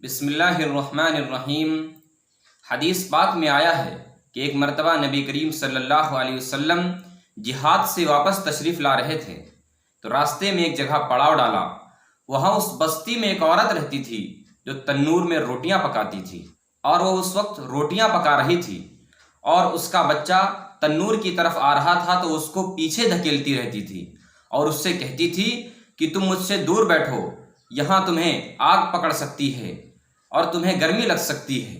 بسم اللہ الرحمن الرحیم۔ حدیث پاک میں آیا ہے کہ ایک مرتبہ نبی کریم صلی اللہ علیہ وسلم جہاد سے واپس تشریف لا رہے تھے تو راستے میں ایک جگہ پڑاؤ ڈالا۔ وہاں اس بستی میں ایک عورت رہتی تھی جو تنور میں روٹیاں پکاتی تھی، اور وہ اس وقت روٹیاں پکا رہی تھی اور اس کا بچہ تنور کی طرف آ رہا تھا تو اس کو پیچھے دھکیلتی رہتی تھی اور اس سے کہتی تھی کہ تم مجھ سے دور بیٹھو، یہاں تمہیں آگ پکڑ سکتی ہے اور تمہیں گرمی لگ سکتی ہے۔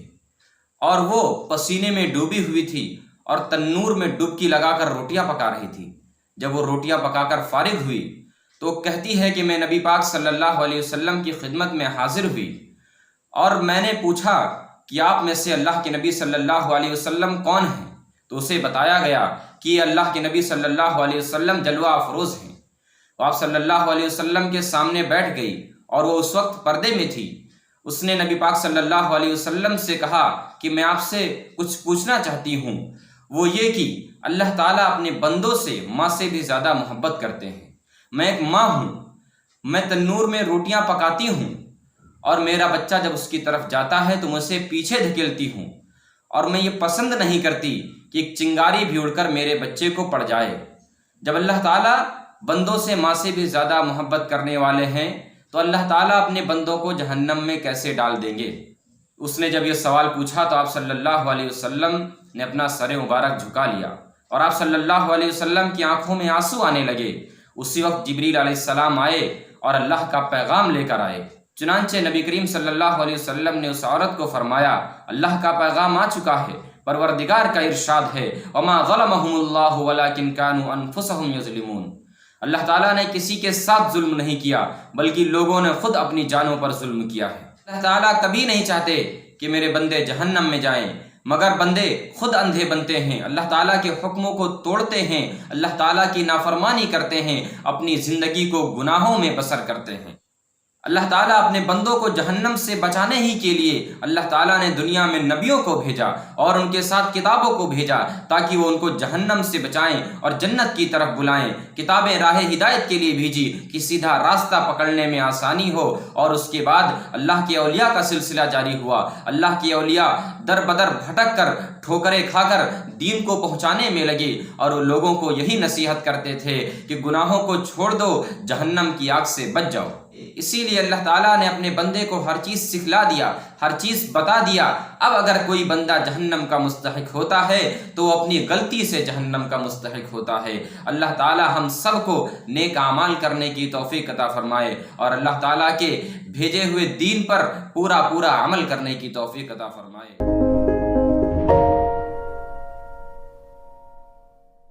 اور وہ پسینے میں ڈوبی ہوئی تھی اور تنور میں ڈبکی لگا کر روٹیاں پکا رہی تھی۔ جب وہ روٹیاں پکا کر فارغ ہوئی تو کہتی ہے کہ میں نبی پاک صلی اللہ علیہ وسلم کی خدمت میں حاضر ہوئی اور میں نے پوچھا کہ آپ میں سے اللہ کے نبی صلی اللہ علیہ وسلم کون ہیں؟ تو اسے بتایا گیا کہ یہ اللہ کے نبی صلی اللہ علیہ وسلم جلوہ افروز ہیں۔ وہ آپ صلی اللہ علیہ وسلم کے سامنے بیٹھ گئی اور وہ اس وقت پردے میں تھی۔ اس نے نبی پاک صلی اللہ علیہ وسلم سے کہا کہ میں آپ سے کچھ پوچھنا چاہتی ہوں، وہ یہ کہ اللہ تعالیٰ اپنے بندوں سے ماں سے بھی زیادہ محبت کرتے ہیں۔ میں ایک ماں ہوں، میں تنور میں روٹیاں پکاتی ہوں اور میرا بچہ جب اس کی طرف جاتا ہے تو میں اسے پیچھے دھکیلتی ہوں، اور میں یہ پسند نہیں کرتی کہ ایک چنگاری بھی اڑ کر میرے بچے کو پڑ جائے۔ جب اللہ تعالیٰ بندوں سے ماں سے بھی زیادہ محبت کرنے والے ہیں تو اللہ تعالیٰ اپنے بندوں کو جہنم میں کیسے ڈال دیں گے؟ اس نے جب یہ سوال پوچھا تو آپ صلی اللہ علیہ وسلم نے اپنا سر مبارک جھکا لیا اور آپ صلی اللہ علیہ وسلم کی آنکھوں میں آنسو آنے لگے۔ اسی وقت جبریل علیہ السلام آئے اور اللہ کا پیغام لے کر آئے۔ چنانچہ نبی کریم صلی اللہ علیہ وسلم نے اس عورت کو فرمایا اللہ کا پیغام آ چکا ہے، پروردگار کا ارشاد ہے وما ظلمهم اللہ ولکن كانوا انفسهم یظلمون۔ اللہ تعالیٰ نے کسی کے ساتھ ظلم نہیں کیا بلکہ لوگوں نے خود اپنی جانوں پر ظلم کیا ہے۔ اللہ تعالیٰ کبھی نہیں چاہتے کہ میرے بندے جہنم میں جائیں، مگر بندے خود اندھے بنتے ہیں، اللہ تعالیٰ کے حکموں کو توڑتے ہیں، اللہ تعالیٰ کی نافرمانی کرتے ہیں، اپنی زندگی کو گناہوں میں بسر کرتے ہیں۔ اللہ تعالیٰ اپنے بندوں کو جہنم سے بچانے ہی کے لیے اللہ تعالیٰ نے دنیا میں نبیوں کو بھیجا اور ان کے ساتھ کتابوں کو بھیجا تاکہ وہ ان کو جہنم سے بچائیں اور جنت کی طرف بلائیں۔ کتابیں راہ ہدایت کے لیے بھیجی کہ سیدھا راستہ پکڑنے میں آسانی ہو، اور اس کے بعد اللہ کے اولیاء کا سلسلہ جاری ہوا۔ اللہ کے اولیاء در بدر بھٹک کر ٹھوکریں کھا کر دین کو پہنچانے میں لگے، اور وہ لوگوں کو یہی نصیحت کرتے تھے کہ گناہوں کو چھوڑ دو، جہنم کی آگ سے بچ جاؤ۔ اسی لیے اللہ تعالیٰ نے اپنے بندے کو ہر چیز سکھلا دیا، ہر چیز بتا دیا۔ اب اگر کوئی بندہ جہنم کا مستحق ہوتا ہے تو وہ اپنی غلطی سے جہنم کا مستحق ہوتا ہے۔ اللہ تعالیٰ ہم سب کو نیک اعمال کرنے کی توفیق عطا فرمائے اور اللہ تعالیٰ کے بھیجے ہوئے دین پر پورا عمل کرنے کی توفیق عطا فرمائے۔